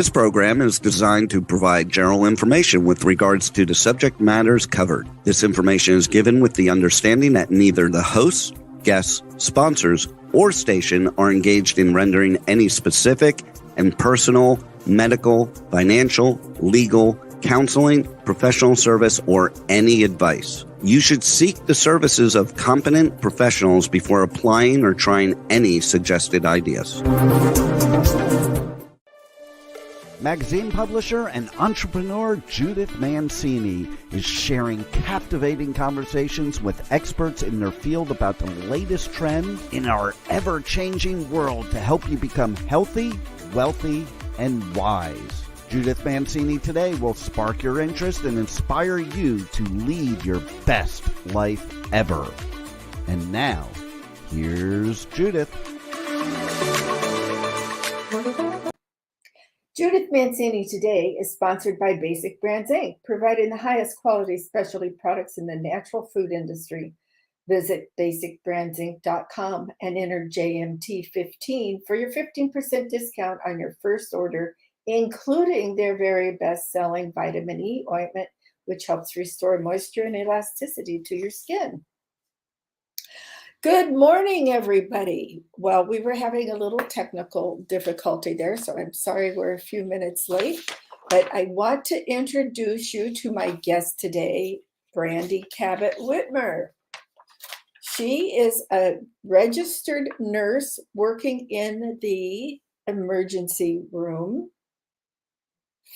This program is designed to provide general information with regards to the subject matters covered. This information is given with the understanding that neither the hosts, guests, sponsors, or station are engaged in rendering any specific and personal, medical, financial, legal, counseling, professional service, or any advice. You should seek the services of competent professionals before applying or trying any suggested ideas. Magazine publisher and entrepreneur Judith Mancini is sharing captivating conversations with experts in their field about the latest trend in our ever-changing world to help you become healthy, wealthy, and wise. Judith Mancini Today will spark your interest and inspire you to lead your best life ever. And now, here's Judith. Judith Mancini Today is sponsored by Basic Brands, Inc., providing the highest quality specialty products in the natural food industry. Visit basicbrandsinc.com and enter JMT15 for your 15% discount on your first order, including their very best-selling vitamin E ointment, which helps restore moisture and elasticity to your skin. Good morning, everybody. Well, we were having a little technical difficulty there, so I'm sorry we're a few minutes late, but I want to introduce you to my guest today, Brandi Cabot Whitmer. She is a registered nurse working in the emergency room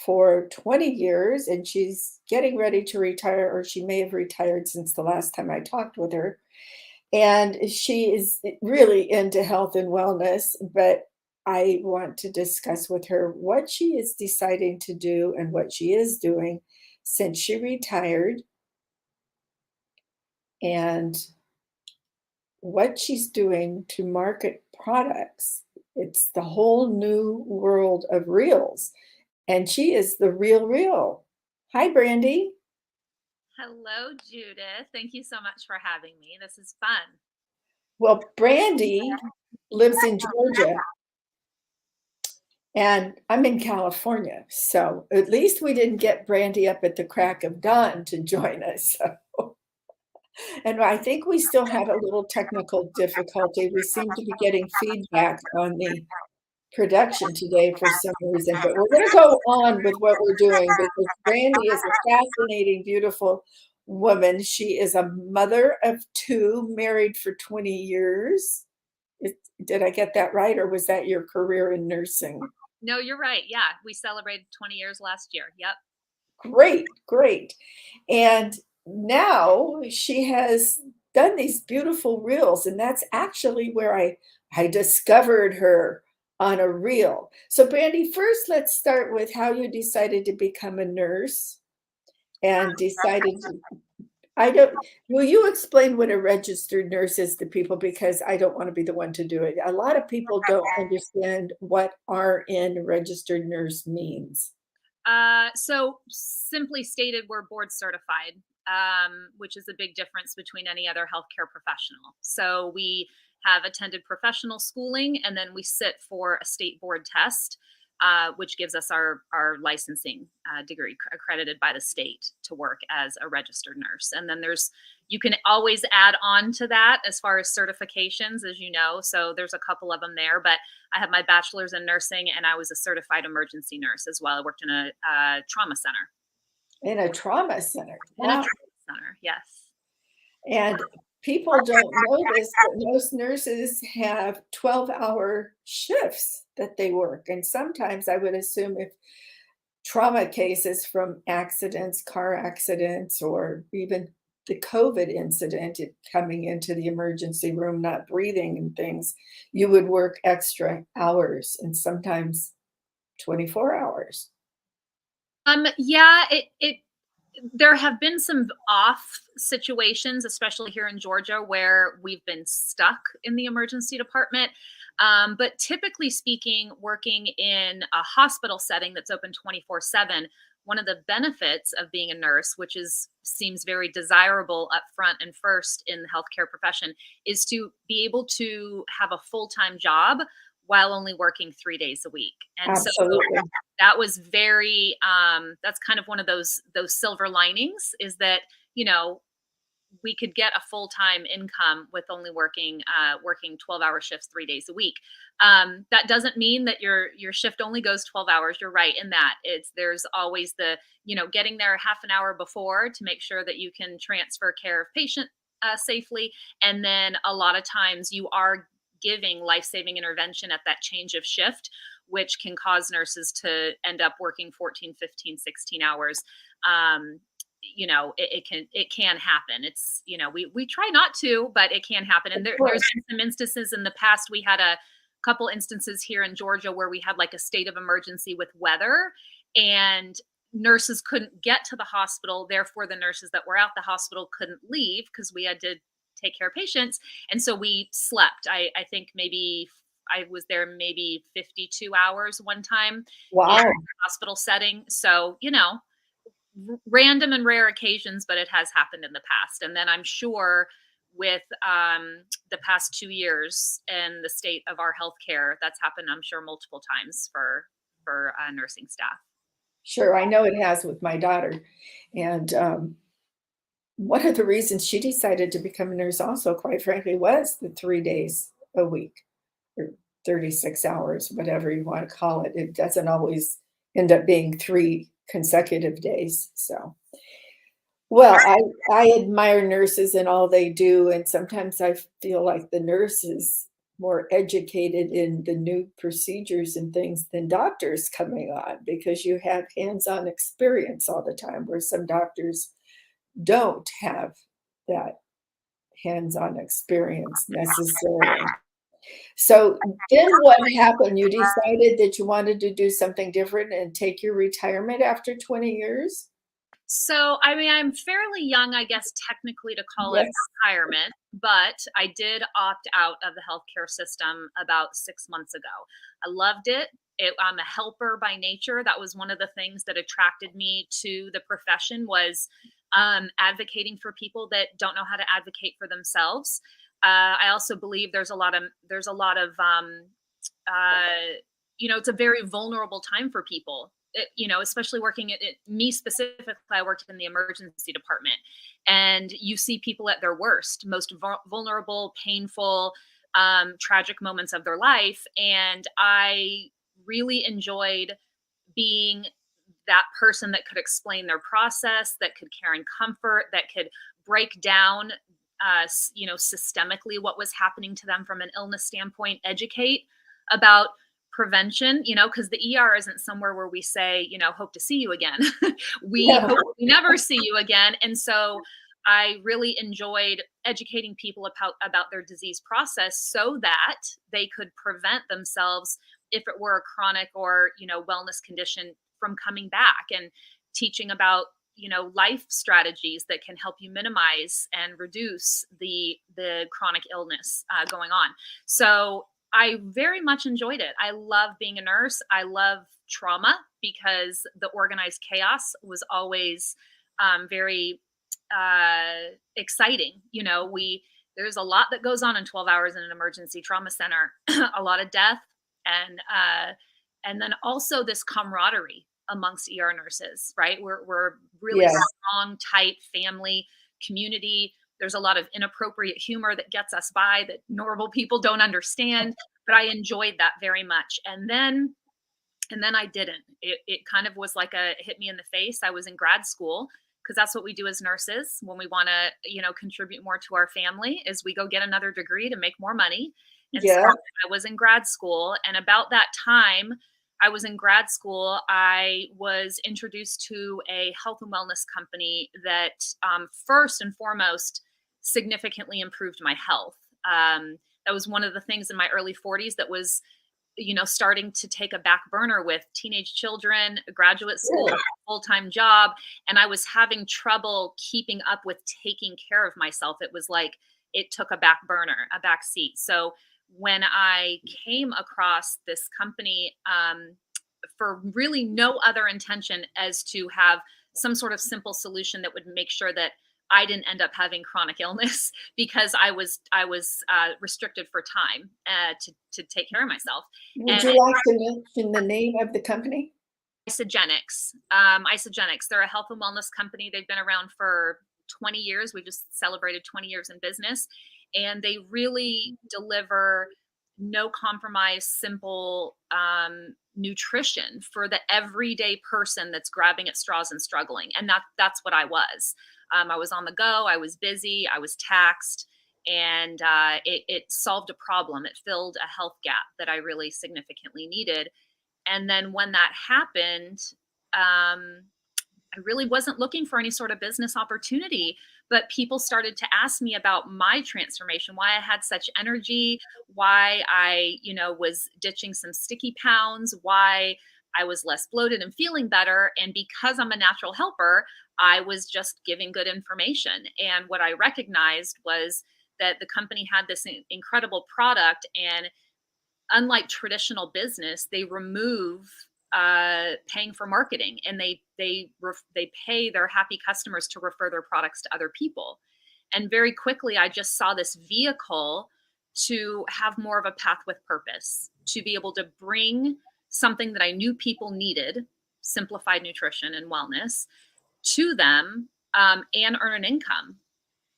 for 20 years, and she's getting ready to retire, or she may have retired since the last time I talked with her. And she is really into health and wellness, but I want to discuss with her what she is deciding to do and what she is doing since she retired, and what she's doing to market products. It's the whole new world of reels, and she is the real. Hi, Brandi. Hello, Judith. Thank you so much for having me. This is fun. Well, Brandi lives in Georgia, and I'm in California. So at least we didn't get Brandi up at the crack of dawn to join us. So. And I think we still have a little technical difficulty. We seem to be getting feedback on the production today for some reason, but we're going to go on with what we're doing because Brandi is a fascinating, beautiful woman. She is a mother of two, married for 20 years. Did I get that right, or was that your career in nursing? No, you're right. Yeah, we celebrated 20 years last year. Yep. Great. And now she has done these beautiful reels, and that's actually where I discovered her on a reel. So Brandi, first let's start with how you decided to become a nurse and decided will you explain what a registered nurse is to people, because I don't want to be the one to do it. A lot of people don't understand what RN, registered nurse, means. So simply stated, we're board certified, which is a big difference between any other healthcare professional. So we have attended professional schooling, and then we sit for a state board test, which gives us our licensing degree accredited by the state to work as a registered nurse. And then you can always add on to that as far as certifications, as you know. So there's a couple of them there, but I have my bachelor's in nursing, and I was a certified emergency nurse as well. I worked in a trauma center. In a trauma center? Wow. In a trauma center, yes. And people don't know this, but most nurses have 12-hour shifts that they work. And sometimes I would assume if trauma cases from accidents, car accidents, or even the COVID incident, coming into the emergency room, not breathing and things, you would work extra hours, and sometimes 24 hours. Yeah, there have been some off situations, especially here in Georgia, where we've been stuck in the emergency department. But typically speaking, working in a hospital setting that's open 24/7, one of the benefits of being a nurse, which seems very desirable up front and first in the healthcare profession, is to be able to have a full-time job while only working 3 days a week. And so Absolutely. that was very, that's kind of one of those silver linings, is that, we could get a full-time income with only working 12-hour shifts 3 days a week. That doesn't mean that your shift only goes 12 hours. You're right in that. There's always the, getting there half an hour before to make sure that you can transfer care of patient safely. And then a lot of times you are giving life-saving intervention at that change of shift, which can cause nurses to end up working 14, 15, 16 hours. It can happen. It's, we try not to, but it can happen. And there's been some instances in the past. We had a couple instances here in Georgia where we had like a state of emergency with weather, and nurses couldn't get to the hospital. Therefore, the nurses that were at the hospital couldn't leave because we had to take care of patients. And so we slept. I think maybe I was there maybe 52 hours one time. Wow. In a hospital setting. So, random and rare occasions, but it has happened in the past. And then I'm sure with the past 2 years and the state of our healthcare, that's happened, I'm sure, multiple times for nursing staff. Sure, I know it has with my daughter. And one of the reasons she decided to become a nurse also, quite frankly, was the 3 days a week, or 36 hours, whatever you want to call it. It doesn't always end up being 3 consecutive days. So, well, I admire nurses and all they do, and sometimes I feel like the nurse is more educated in the new procedures and things than doctors coming on, because you have hands-on experience all the time, where some doctors don't have that hands-on experience necessarily. So then what happened? You decided that you wanted to do something different and take your retirement after 20 years? So, I mean, I'm fairly young, I guess, technically to call it Yes. retirement, but I did opt out of the healthcare system about 6 months ago. I loved it. I'm a helper by nature. That was one of the things that attracted me to the profession, was advocating for people that don't know how to advocate for themselves. I also believe there's a lot of it's a very vulnerable time for people. Especially working at me specifically, I worked in the emergency department, and you see people at their worst, most vulnerable, painful, tragic moments of their life. And I really enjoyed being that person that could explain their process, that could care and comfort, that could break down, systemically what was happening to them from an illness standpoint, educate about prevention, because the ER isn't somewhere where we say, hope to see you again. We Yeah. hope we never see you again. And so I really enjoyed educating people about their disease process so that they could prevent themselves, if it were a chronic or, wellness condition, from coming back, and teaching about, life strategies that can help you minimize and reduce the chronic illness going on. So I very much enjoyed it. I love being a nurse. I love trauma, because the organized chaos was always very exciting. There's a lot that goes on in 12 hours in an emergency trauma center, a lot of death, and then also this camaraderie amongst ER nurses, right? We're really Yes. strong, tight family community. There's a lot of inappropriate humor that gets us by that normal people don't understand, but I enjoyed that very much. And then I didn't. It kind of was like it hit me in the face. I was in grad school, because that's what we do as nurses when we want to, contribute more to our family, is we go get another degree to make more money. And so Yeah. I was in grad school, and about that time I was in grad school, I was introduced to a health and wellness company that first and foremost significantly improved my health. That was one of the things in my early 40s that was, starting to take a back burner with teenage children, graduate school, Really? full-time job. And I was having trouble keeping up with taking care of myself. It was like it took a back burner, a back seat. So when I came across this company, for really no other intention as to have some sort of simple solution that would make sure that I didn't end up having chronic illness because I was restricted for time to take care of myself. Would And you like to mention the name of the company? Isogenics, they're a health and wellness company. They've been around for 20 years. We just celebrated 20 years in business, and they really deliver no compromise, simple nutrition for the everyday person that's grabbing at straws and struggling. And that's what I was. I was on the go. I was busy. I was taxed, and it solved a problem. It filled a health gap that I really significantly needed. And then when that happened, I really wasn't looking for any sort of business opportunity, but people started to ask me about my transformation, why I had such energy, why I, was ditching some sticky pounds, why I was less bloated and feeling better. And because I'm a natural helper, I was just giving good information. And what I recognized was that the company had this incredible product, and unlike traditional business, they remove paying for marketing, and they pay their happy customers to refer their products to other people. And very quickly, I just saw this vehicle to have more of a path with purpose, to be able to bring something that I knew people needed, simplified nutrition and wellness, to them, and earn an income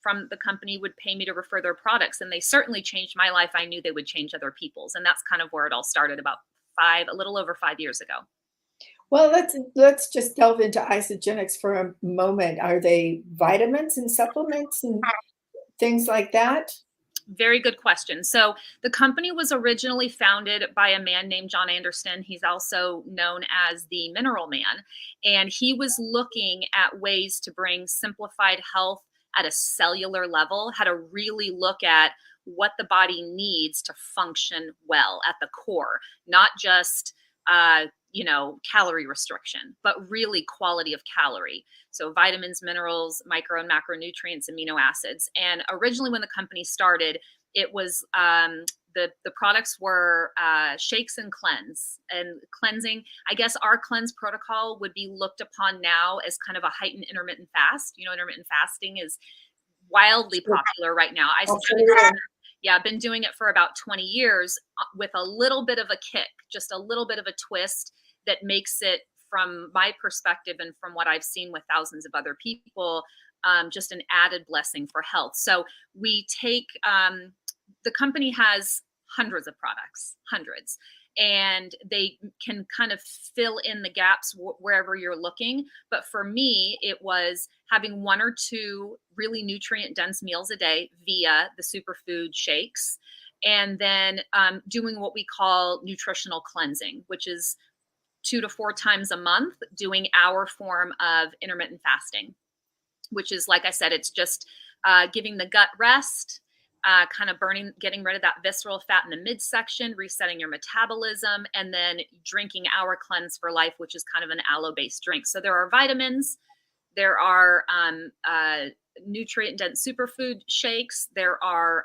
from the company would pay me to refer their products. And they certainly changed my life. I knew they would change other people's. And that's kind of where it all started about a little over 5 years ago. Well, let's just delve into Isogenics for a moment. Are they vitamins and supplements and things like that? Very good question. So the company was originally founded by a man named John Anderson. He's also known as the Mineral Man. And he was looking at ways to bring simplified health at a cellular level, how to really look at what the body needs to function well at the core, not just calorie restriction, but really quality of calorie. So vitamins, minerals, micro and macronutrients, amino acids. And originally when the company started, it was the products were shakes and cleanse. And cleansing, I guess our cleanse protocol would be looked upon now as kind of a heightened intermittent fast. Intermittent fasting is wildly popular right now. I've been doing it for about 20 years with a little bit of a kick, just a little bit of a twist that makes it, from my perspective and from what I've seen with thousands of other people, just an added blessing for health. So we take, the company has hundreds of products, and they can kind of fill in the gaps wherever you're looking. But for me, it was having 1 or 2 really nutrient dense meals a day via the superfood shakes, and then doing what we call nutritional cleansing, which is 2 to 4 times a month, doing our form of intermittent fasting, which is, like I said, it's just giving the gut rest, kind of getting rid of that visceral fat in the midsection, resetting your metabolism, and then drinking our Cleanse for Life, which is kind of an aloe-based drink. So there are vitamins, there are nutrient-dense superfood shakes, there are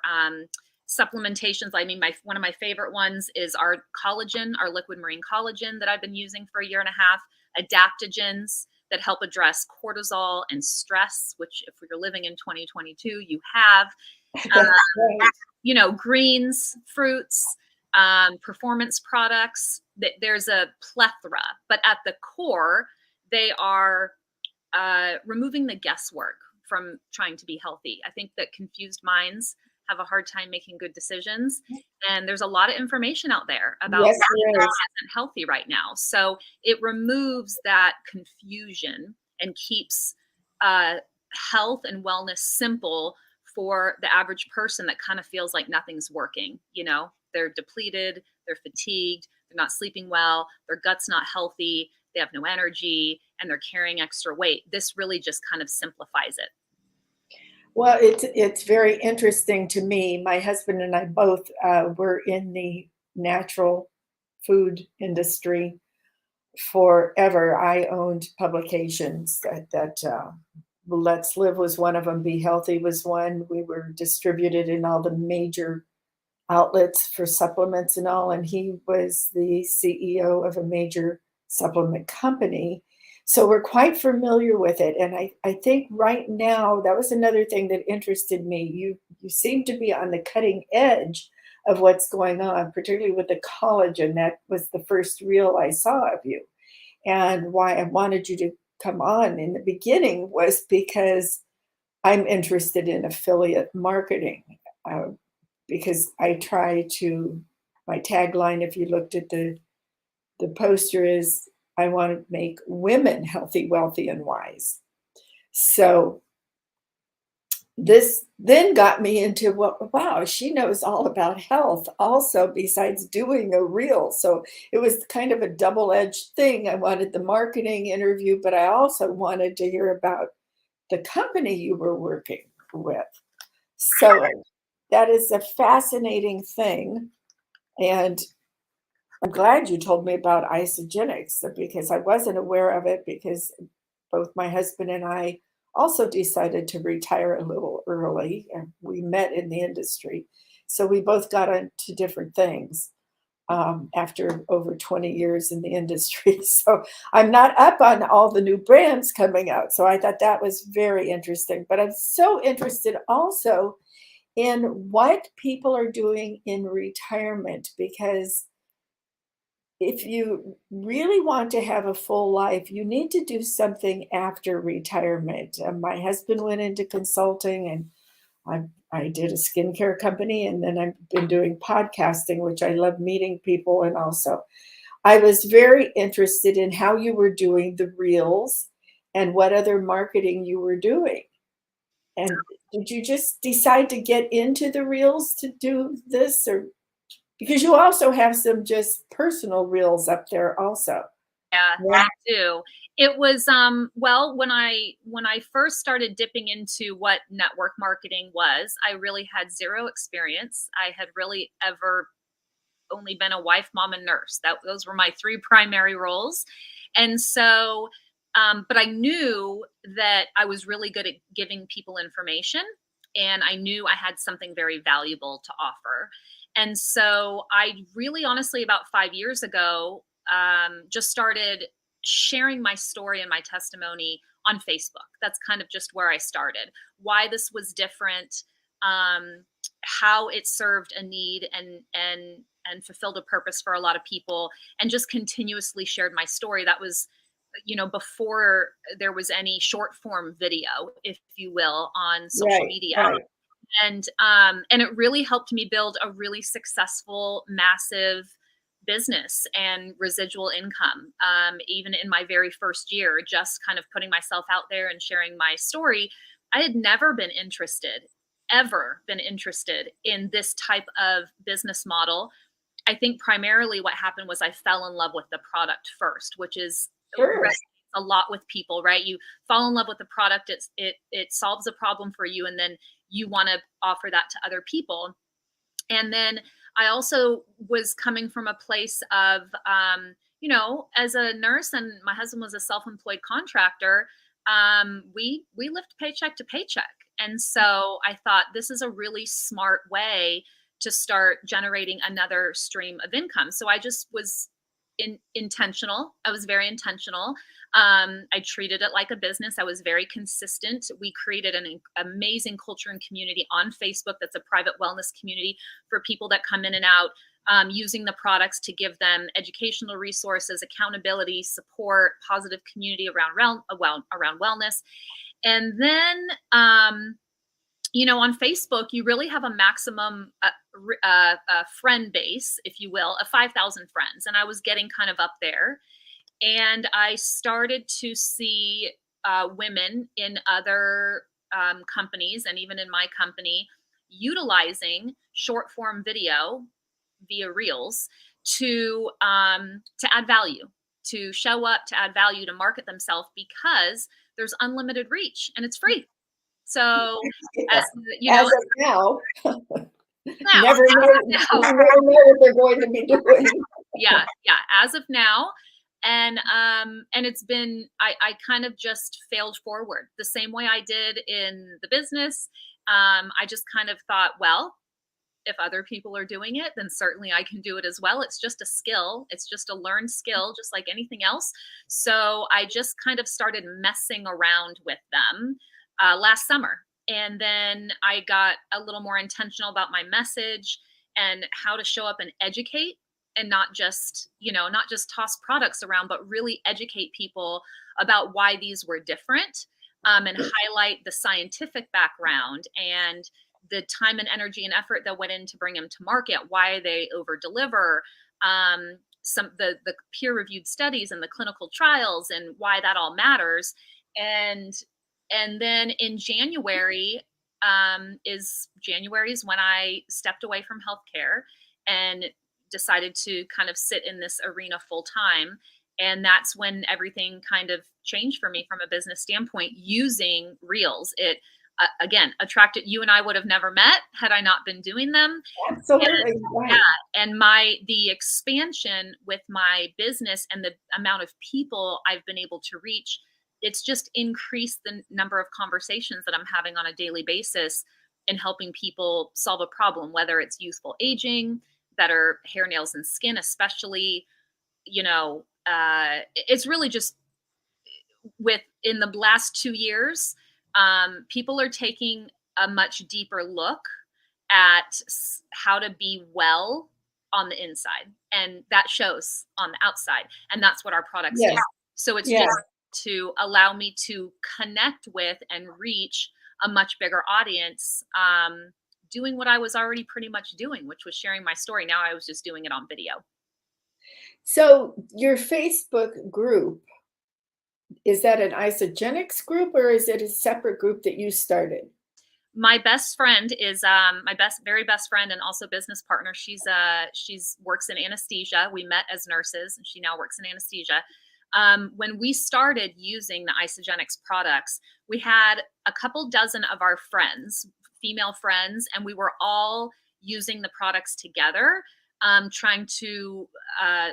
supplementations. I mean, one of my favorite ones is our collagen, our liquid marine collagen that I've been using for 1.5 years, adaptogens that help address cortisol and stress, which if you're living in 2022, you have. Greens, fruits, performance products. There's a plethora, but at the core, they are removing the guesswork from trying to be healthy. I think that confused minds have a hard time making good decisions, and there's a lot of information out there about what isn't healthy right now. So it removes that confusion and keeps health and wellness simple for the average person that kind of feels like nothing's working. They're depleted, they're fatigued, they're not sleeping well, their gut's not healthy, they have no energy, and they're carrying extra weight. This really just kind of simplifies it. Well, it's very interesting to me. My husband and I both were in the natural food industry forever. I owned publications that Let's Live was one of them. Be Healthy was one. We were distributed in all the major outlets for supplements and all. And he was the CEO of a major supplement company. So we're quite familiar with it. And I think right now, that was another thing that interested me. You seem to be on the cutting edge of what's going on, particularly with the collagen. That was the first reel I saw of you. And why I wanted you to come on in the beginning was because I'm interested in affiliate marketing. Uh, because I try to, my tagline, if you looked at the poster, is I want to make women healthy, wealthy, and wise. So this then got me into what, wow, she knows all about health also, besides doing a reel. So it was kind of a double-edged thing. I wanted the marketing interview, but I also wanted to hear about the company you were working with. So that is a fascinating thing. And I'm glad you told me about isogenics because I wasn't aware of it, because both my husband and I also decided to retire a little early, and we met in the industry. So we both got into different things after over 20 years in the industry. So I'm not up on all the new brands coming out. So I thought that was very interesting. But I'm so interested also in what people are doing in retirement, because if you really want to have a full life, you need to do something after retirement. My husband went into consulting, and I did a skincare company, and then I've been doing podcasting, which I love meeting people. And also, I was very interested in how you were doing the reels and what other marketing you were doing. And did you just decide to get into the reels to do this, or because you also have some just personal reels up there also? Yeah, Yeah. I do. It was well, when I first started dipping into what network marketing was, I really had zero experience. I had really ever only been a wife, mom, and nurse. Those were my three primary roles. And so but I knew that I was really good at giving people information, and I knew I had something very valuable to offer. And so I really honestly, about 5 years ago, just started sharing my story and my testimony on Facebook. That's kind of just where I started. Why this was different, how it served a need and fulfilled a purpose for a lot of people, and just continuously shared my story. That was, before there was any short form video, if you will, on social Right, media. right. And it really helped me build a really successful, massive business and residual income. Even in my very first year, just kind of putting myself out there and sharing my story. I had never been interested, ever been interested in this type of business model. I think primarily what happened was I fell in love with the product first, which is Sure. resonates a lot with people, right? You fall in love with the product, it solves a problem for you, and then you want to offer that to other people. And then I also was coming from a place of, as a nurse, and my husband was a self-employed contractor. We lived paycheck to paycheck, and so I thought this is a really smart way to start generating another stream of income. So I just was intentional. I was very intentional. I treated it like a business. I was very consistent. We created an amazing culture and community on Facebook. That's a private wellness community for people that come in and out, using the products to give them educational resources, accountability, support, positive community around wellness. And then, on Facebook, you really have a maximum friend base, if you will, of 5,000 friends. And I was getting kind of up there. And I started to see women in other companies, and even in my company, utilizing short form video via Reels to add value, to show up, to add value, to market themselves, because there's unlimited reach and it's free. So, Yeah. as As of now, you now, never as know, of now, you never know what they're going to be doing. yeah, as of now. And it's been, I kind of just failed forward the same way I did in the business. I just kind of thought, well, if other people are doing it, then certainly I can do it as well. It's just a skill. It's just a learned skill, just like anything else. So I just kind of started messing around with them last summer. And then I got a little more intentional about my message and how to show up and educate, and not just, not just toss products around, but really educate people about why these were different, and highlight the scientific background and the time and energy and effort that went in to bring them to market, why they over deliver, some the peer reviewed studies and the clinical trials and why that all matters. And then in January is when I stepped away from healthcare and decided to kind of sit in this arena full time. And that's when everything kind of changed for me from a business standpoint, using Reels. It again attracted, you and I would have never met had I not been doing them. Absolutely. Right. And the expansion with my business and the amount of people I've been able to reach, it's just increased the number of conversations that I'm having on a daily basis in helping people solve a problem, whether it's youthful aging, better hair, nails, and skin, especially, it's really just in the last 2 years, people are taking a much deeper look at how to be well on the inside, and that shows on the outside. And that's what our products do. So it's just to allow me to connect with and reach a much bigger audience, doing what I was already pretty much doing, which was sharing my story. Now I was just doing it on video. So your Facebook group, is that an Isagenix group, or is it a separate group that you started? My best friend is my very best friend and also business partner. She's works in anesthesia. We met as nurses, and she now works in anesthesia. When we started using the Isagenix products, we had a couple dozen of our friends, female friends, and we were all using the products together, trying to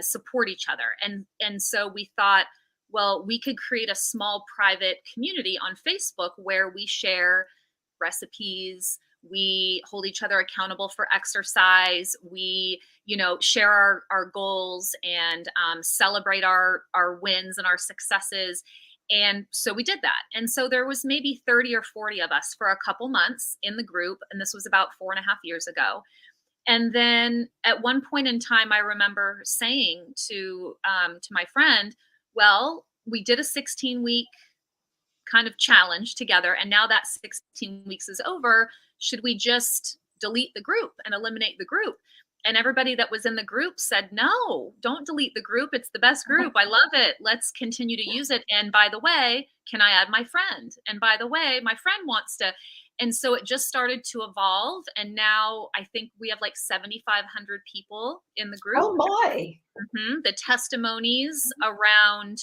support each other. And so we thought, well, we could create a small private community on Facebook where we share recipes, we hold each other accountable for exercise, we share our goals and celebrate our wins and our successes. And so we did that. And so there was maybe 30 or 40 of us for a couple months in the group, and this was about 4.5 years ago. And then at one point in time, I remember saying to my friend, well, we did a 16-week kind of challenge together, and now that 16 weeks is over, should we just delete the group and eliminate the group? And everybody that was in the group said, no, don't delete the group. It's the best group. I love it. Let's continue to use it. And by the way, can I add my friend? And by the way, my friend wants to. And so it just started to evolve. And now I think we have like 7,500 people in the group. Oh my. The testimonies around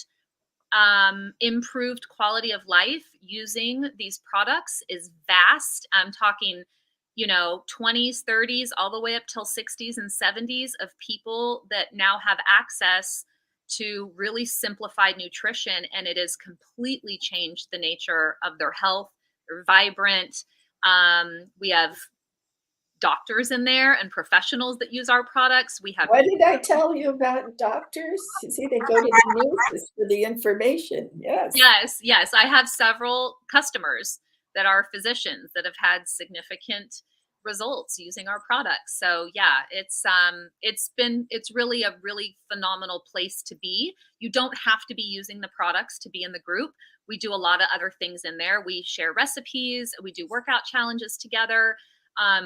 improved quality of life using these products is vast. I'm talking, 20s, 30s, all the way up till 60s and 70s of people that now have access to really simplified nutrition. And it has completely changed the nature of their health. They're vibrant. We have doctors in there and professionals that use our products. We have. What did I tell you about doctors? You see, they go to the nurses for the information. Yes. I have several customers that are physicians that have had significant results using our products. So yeah, it's really a really phenomenal place to be. You don't have to be using the products to be in the group. We do a lot of other things in there. We share recipes. We do workout challenges together.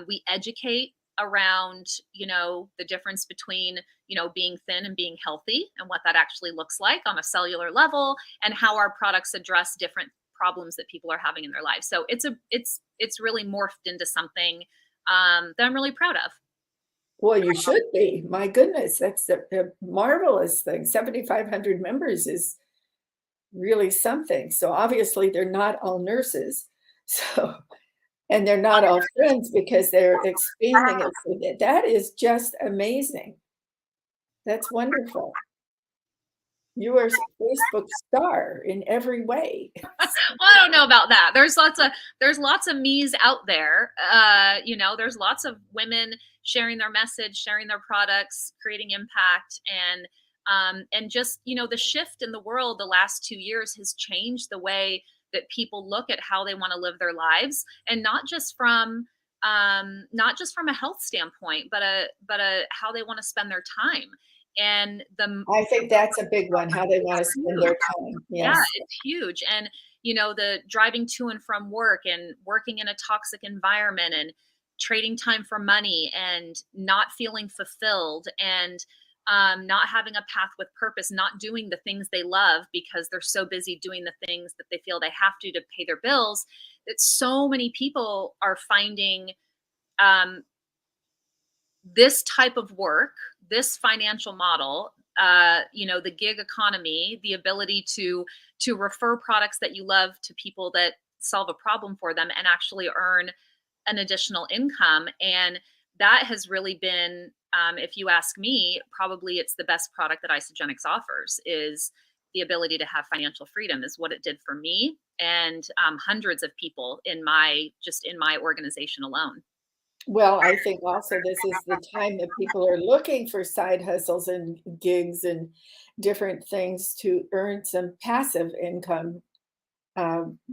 We educate around, the difference between, being thin and being healthy and what that actually looks like on a cellular level, and how our products address different problems that people are having in their lives. So it's really morphed into something that I'm really proud of. Well, you should be. My goodness, that's a marvelous thing. 7,500 members is really something. So obviously they're not all nurses. And they're not all friends because they're expanding it. That is just amazing. That's wonderful. You are a Facebook star in every way. Well, I don't know about that. There's lots of me's out there. There's lots of women sharing their message, sharing their products, creating impact, and just the shift in the world the last 2 years has changed the way that people look at how they want to live their lives, and not just from a health standpoint, but a how they want to spend their time. And I think that's a big one, how they want to spend their time. yeah, Yes. it's huge. And the driving to and from work and working in a toxic environment and trading time for money and not feeling fulfilled and not having a path with purpose, not doing the things they love because they're so busy doing the things that they feel they have to pay their bills, that so many people are finding this type of work, this financial model, the gig economy, the ability to refer products that you love to people that solve a problem for them and actually earn an additional income. And that has really been, if you ask me, probably it's the best product that Isagenix offers, is the ability to have financial freedom, is what it did for me and hundreds of people in my organization alone. Well, I think also this is the time that people are looking for side hustles and gigs and different things to earn some passive income,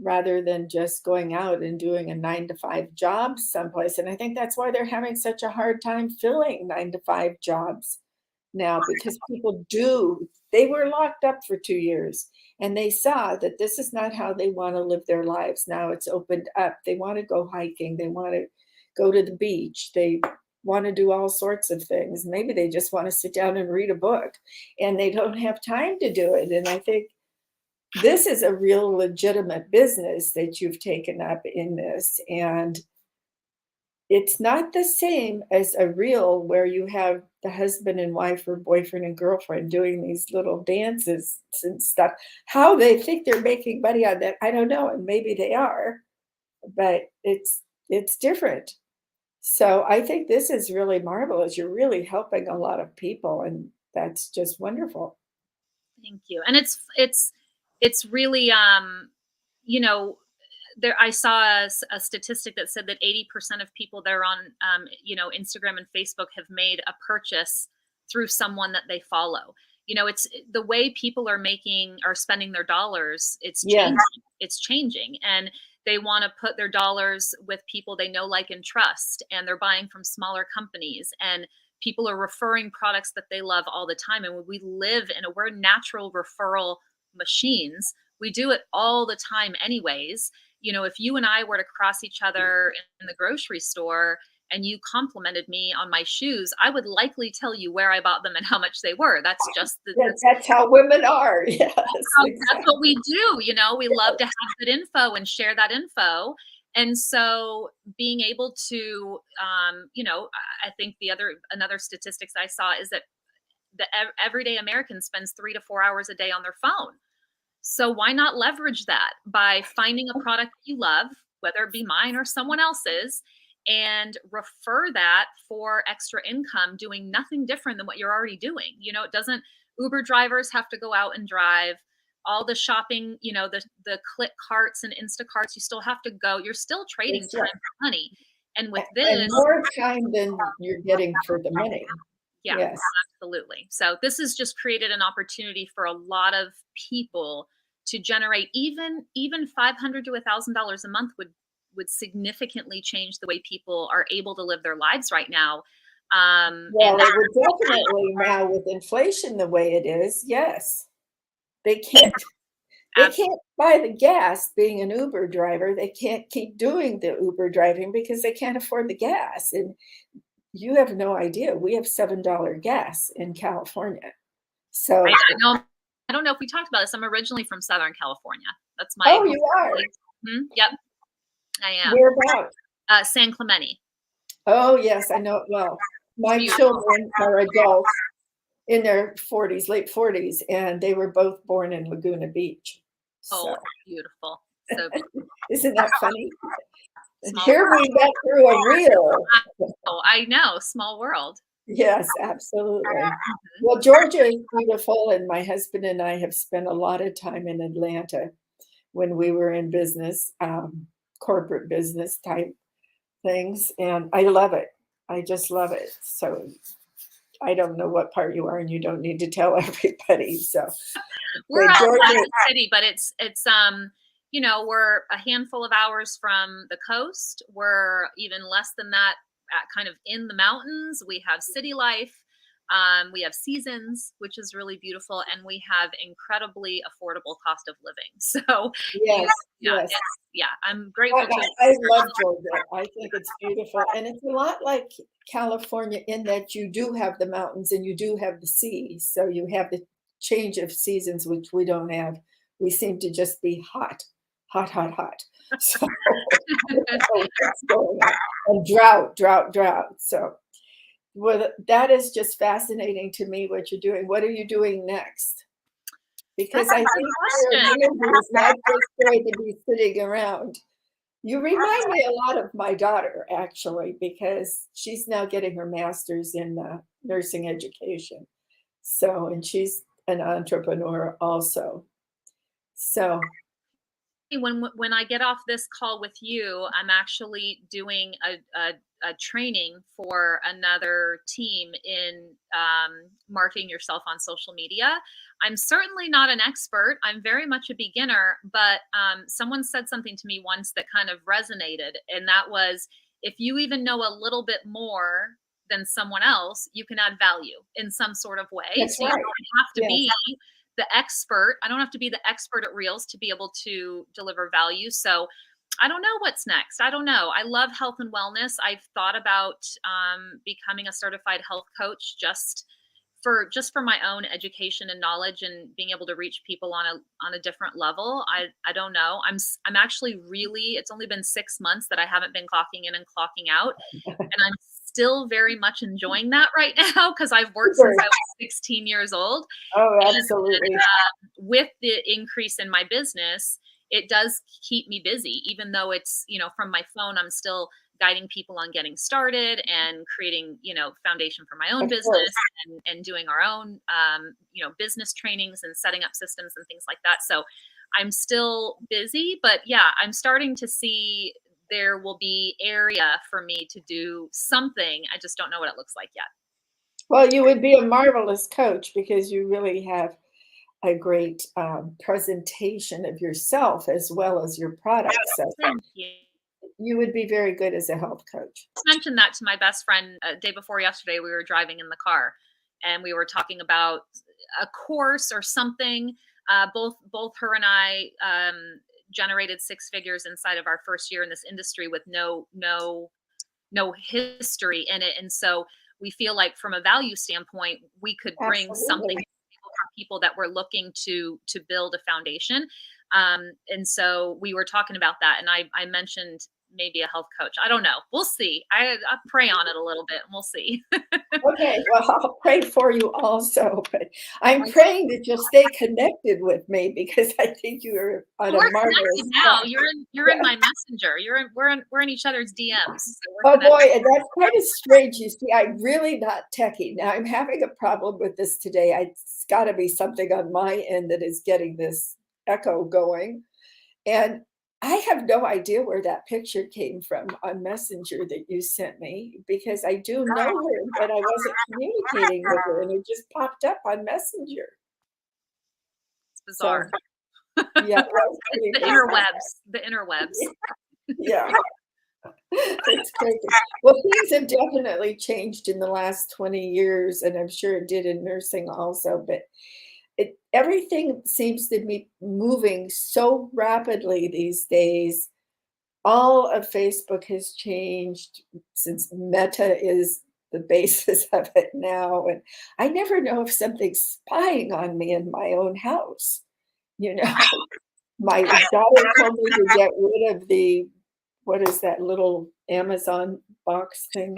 rather than just going out and doing a 9-to-5 job someplace. And I think that's why they're having such a hard time filling 9-to-5 jobs now, because they were locked up for 2 years and they saw that this is not how they want to live their lives. Now it's opened up. They want to go hiking. They want to go to the beach. They want to do all sorts of things. Maybe they just want to sit down and read a book and they don't have time to do it. And I think this is a real legitimate business that you've taken up in this. And it's not the same as a reel where you have the husband and wife or boyfriend and girlfriend doing these little dances and stuff. How they think they're making money on that, I don't know. And maybe they are, but it's different. So I think this is really marvelous. You're really helping a lot of people, and that's just wonderful. Thank you. And it's really there, I saw a statistic that said that 80% of people that are on Instagram and Facebook have made a purchase through someone that they follow. It's the way people are spending their dollars. It's changing. Yes. It's changing, and they want to put their dollars with people they know, like, and trust, and they're buying from smaller companies, and people are referring products that they love all the time. And we're natural referral machines. We do it all the time anyways. If you and I were to cross each other in the grocery store and you complimented me on my shoes, I would likely tell you where I bought them and how much they were. That's just that's how women are. Yes, that's what we do. We love to have good info and share that info. And so being able to, I think another statistics I saw is that the everyday American spends 3 to 4 hours a day on their phone. So why not leverage that by finding a product that you love, whether it be mine or someone else's, and refer that for extra income, doing nothing different than what you're already doing. It doesn't, Uber drivers have to go out and drive. All the shopping, the click carts and Instacarts, you still have to go. You're still trading time for money. And with this, and more time than you're getting for the money. Yeah, yes. Absolutely. So this has just created an opportunity for a lot of people to generate even $500 to $1,000 a month would significantly change the way people are able to live their lives right now. Well, it would definitely now with inflation the way it is. Yes, they can't buy the gas being an Uber driver. They can't keep doing the Uber driving because they can't afford the gas. And you have no idea. We have $7 gas in California. So I don't know if we talked about this. I'm originally from Southern California. That's my. Oh, you are? Mm-hmm. Yep, I am. Whereabouts? San Clemente. Oh, yes, I know it well. My children are adults in their 40s, late 40s, and they were both born in Laguna Beach. Oh, beautiful. So isn't that funny? Here we got through a reel. Oh, I know. Small world. Yes, absolutely. Well, Georgia is beautiful, and my husband and I have spent a lot of time in Atlanta when we were in business, corporate business type things, and I love it. I just love it. So I don't know what part you are, and you don't need to tell everybody. So, We're but outside Georgia, the city, but it's you know, we're a handful of hours from the coast. We're even less than that, kind of in the mountains. We have city life. We have seasons, which is really beautiful, and we have incredibly affordable cost of living. So, you, yes, yeah, yes. yeah, I'm I, grateful to. I love Georgia. I think it's beautiful. And it's a lot like California in that you do have the mountains and you do have the sea. So you have the change of seasons, which we don't have. We seem to just be hot, hot, hot, hot. So I don't know what's going on. And drought, drought, drought. So well, that is just fascinating to me what you're doing. What are you doing next? Because That's I a good think you're a question. woman who is not just going to be sitting around. You remind me a lot of my daughter, actually, because she's now getting her master's in nursing education. So, and she's an entrepreneur also. So, When I get off this call with you, I'm actually doing a training for another team in marketing yourself on social media. I'm certainly not an expert. I'm very much a beginner, but someone said something to me once that kind of resonated, and that was, if you even know a little bit more than someone else, you can add value in some sort of way. that's So you right. don't have to Yes. be the expert. I don't have to be the expert at Reels to be able to deliver value. So I don't know what's next. I don't know. I love health and wellness. I've thought about becoming a certified health coach just for my own education and knowledge and being able to reach people on a different level. I don't know. I'm actually really, it's only been 6 months that I haven't been clocking in and clocking out, and I'm still very much enjoying that right now because I've worked since I was 16 years old. Oh, And absolutely. with the increase in my business, it does keep me busy, even though it's, from my phone, I'm still guiding people on getting started and creating, foundation for my own Of business, course. and doing our own, business trainings and setting up systems and things like that. So I'm still busy, but yeah, I'm starting to see there will be area for me to do something. I just don't know what it looks like yet. Well, you would be a marvelous coach because you really have a great presentation of yourself as well as your product. So Thank you. you would be very good as a health coach. I mentioned that to my best friend day before yesterday. We were driving in the car and we were talking about a course or something. Both her and I generated 6 figures inside of our first year in this industry with no history in it, and so we feel like from a value standpoint, we could bring something Absolutely. for people that were looking to build a foundation. And so we were talking about that, and I mentioned maybe a health coach. I don't know. We'll see. I pray on it a little bit, and we'll see. Okay, well, I'll pray for you also, but I'm praying that you'll stay connected with me because I think you're on a We're marvelous connected now. track. You're in my messenger. We're in each other's DMs. So we're Oh boy, connected. and that's kind of strange. You see, I'm really not techie. Now I'm having a problem with this today. It's got to be something on my end that is getting this echo going. And I have no idea where that picture came from on Messenger that you sent me because I do know her, but I wasn't communicating with her, and it just popped up on Messenger. It's So bizarre. yeah, it was pretty The bizarre. interwebs. The interwebs. Yeah, it's crazy. Well, things have definitely changed in the last 20 years, and I'm sure it did in nursing also, but everything seems to be moving so rapidly these days. All of Facebook has changed since Meta is the basis of it now. And I never know if something's spying on me in my own house. You know, my daughter told me to get rid of what is that little Amazon box thing?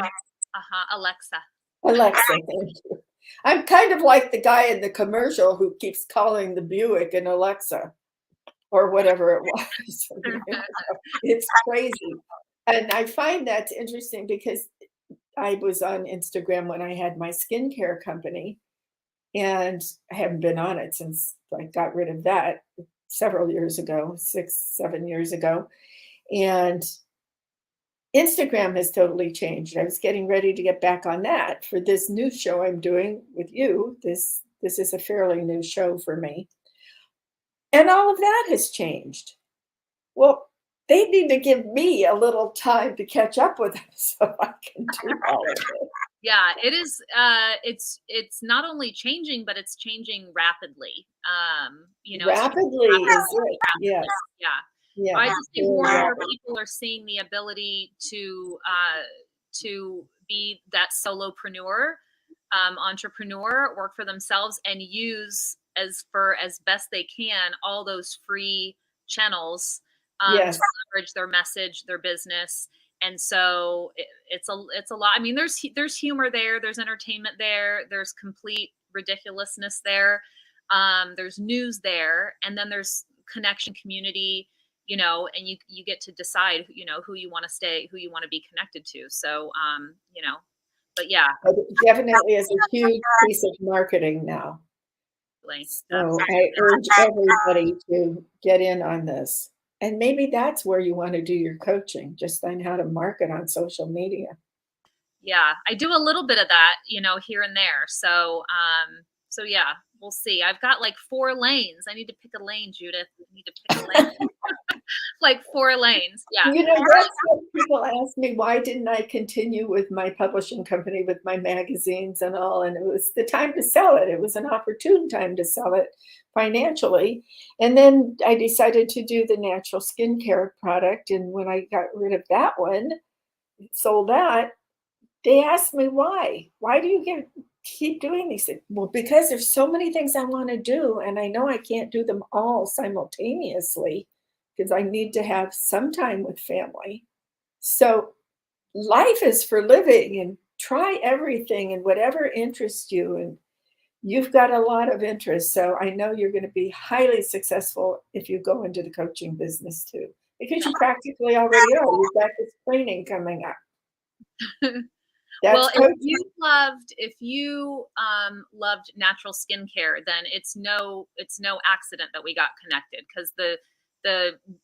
Alexa. Alexa, thank you. I'm kind of like the guy in the commercial who keeps calling the Buick an Alexa or whatever it was. It's crazy. And I find that's interesting because I was on Instagram when I had my skincare company, and I haven't been on it since I got rid of that several years ago, 6, 7 years ago. And Instagram has totally changed. I was getting ready to get back on that for this new show I'm doing with you. This is a fairly new show for me. And all of that has changed. Well, they need to give me a little time to catch up with them so I can do all of it. Yeah, it is. It's not only changing, but it's changing rapidly. It's Rapidly is it? Yes. yeah. Yeah. I just think more and Yeah. more people are seeing the ability to be that solopreneur, entrepreneur, work for themselves, and use as best they can all those free channels Yes. to leverage their message, their business. And so it's a lot. I mean, there's humor there, there's entertainment there, there's complete ridiculousness there, there's news there, and then there's connection, community, and you get to decide, who you want to be connected to. So, but yeah, But it definitely is a huge piece of marketing now. So I urge everybody to get in on this. And maybe that's where you want to do your coaching, just learn how to market on social media. Yeah, I do a little bit of that, here and there. So, yeah, we'll see. I've got like 4 lanes. I need to pick a lane, Judith. I need to pick a lane. Like 4 lanes. Yeah. That's what people ask me, why didn't I continue with my publishing company, with my magazines and all? And it was the time to sell it. It was an opportune time to sell it financially. And then I decided to do the natural skincare product. And when I got rid of that one, sold that, they asked me why. Why do you keep doing these things? Well, because there's so many things I want to do, and I know I can't do them all simultaneously because I need to have some time with family. So life is for living, and try everything and whatever interests you. And you've got a lot of interest. So I know you're going to be highly successful if you go into the coaching business too, because you practically already are. You've got this training coming up. Well, if you loved natural skincare, then it's no accident that we got connected, because the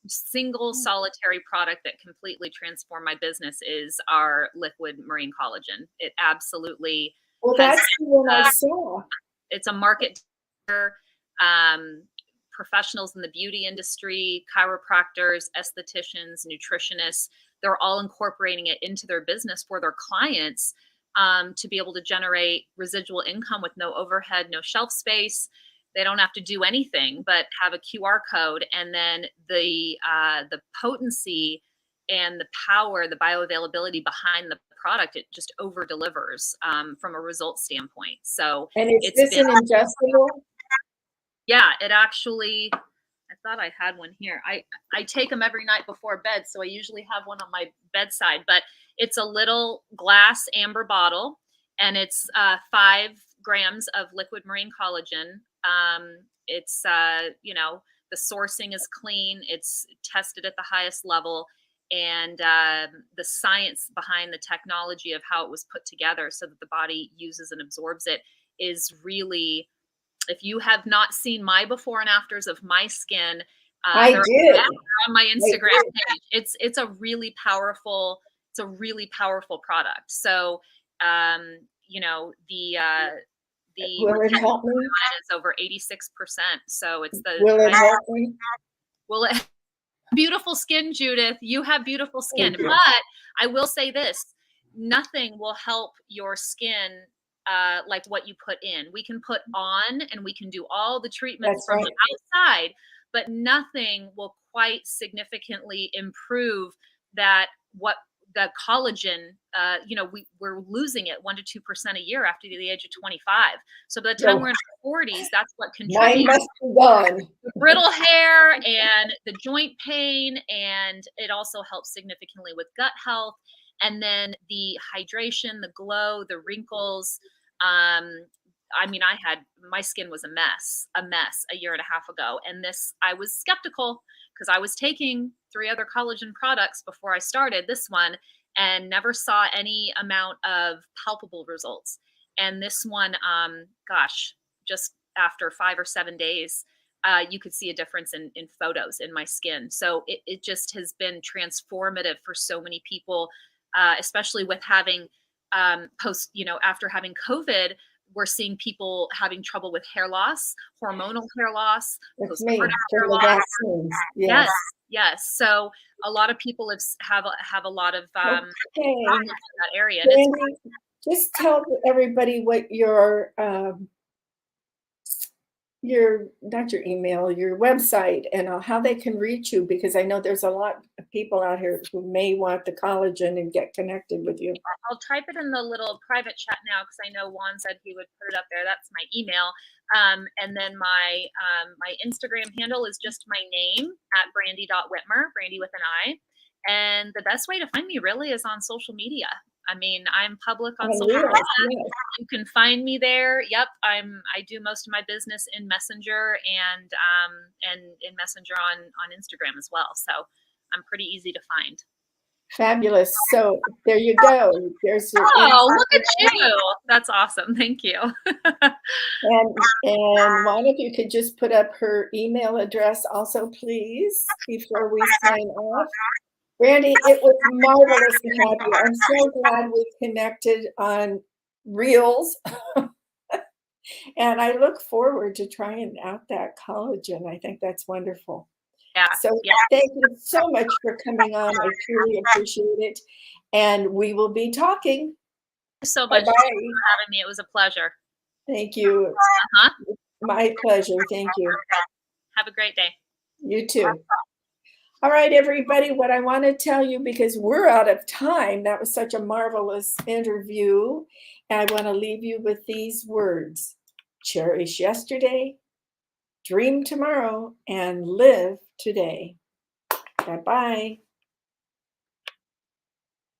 single solitary product that completely transformed my business is our liquid marine collagen. It absolutely. Well, that's the one I saw. It's a market. Professionals in the beauty industry, chiropractors, estheticians, nutritionists, they're all incorporating it into their business for their clients, to be able to generate residual income with no overhead, no shelf space. They don't have to do anything but have a QR code, and then the potency and the power, the bioavailability behind the product, it just over delivers from a result standpoint. So, and it's an ingestible? Yeah, it actually, I thought I had one here. I take them every night before bed, so I usually have one on my bedside, but it's a little glass amber bottle, and it's 5 grams of liquid marine collagen. It's, the sourcing is clean. It's tested at the highest level, and the science behind the technology of how it was put together so that the body uses and absorbs it is really, if you have not seen my before and afters of my skin, I did on my Instagram page. It's a really powerful product. So, the will it help me? is over 86%. So it's will it help me? Will it? Beautiful skin, Judith. You have beautiful skin. But I will say this: nothing will help your skin like what you put in. We can put on, and we can do all the treatments from the outside, but nothing will quite significantly improve that. What the collagen, we're losing it 1 to 2% a year after the age of 25. So by the time we're in our 40s, that's what contributes. Mine must be gone. The brittle hair and the joint pain, and it also helps significantly with gut health. And then the hydration, the glow, the wrinkles. My skin was a mess a year and a half ago. And I was skeptical because I was taking 3 other collagen products before I started this one. and never saw any amount of palpable results. And this one, gosh, just after 5 or 7 days, you could see a difference in photos in my skin. So it just has been transformative for so many people, especially with having after having COVID, we're seeing people having trouble with hair loss, hormonal hair loss, That's me. postpartum hair For the loss. vaccines. Yes. Yes. So a lot of people have a lot of Okay. problems in that area. And it's Brandi, just tell everybody what your not your email, your website, and how they can reach you, because I know there's a lot of people out here who may want the collagen and get connected with you. I'll type it in the little private chat now, because I know Juan said he would put it up there. That's my email. And then my Instagram handle is just my name at Brandi.Whitmer, Brandi with an I. And the best way to find me really is on social media. I mean, I'm public on social media. Yes. You can find me there. Yep, I do most of my business in Messenger and in Messenger on Instagram as well. So I'm pretty easy to find. Fabulous. So there you go. There's your look at you. That's awesome. Thank you. and one of you could just put up her email address also, please, before we sign off. Brandi, it was marvelous to have you. I'm so glad we connected on Reels. And I look forward to trying out that collagen. I think that's wonderful. Yeah. So thank you so much for coming on. I truly appreciate it. And we will be talking. Thank you so much for having me. It was a pleasure. Thank you. My pleasure. Thank you. Have a great day. You too. All right, everybody, what I want to tell you, because we're out of time, that was such a marvelous interview, and I want to leave you with these words: cherish yesterday, dream tomorrow, and live today. Bye-bye.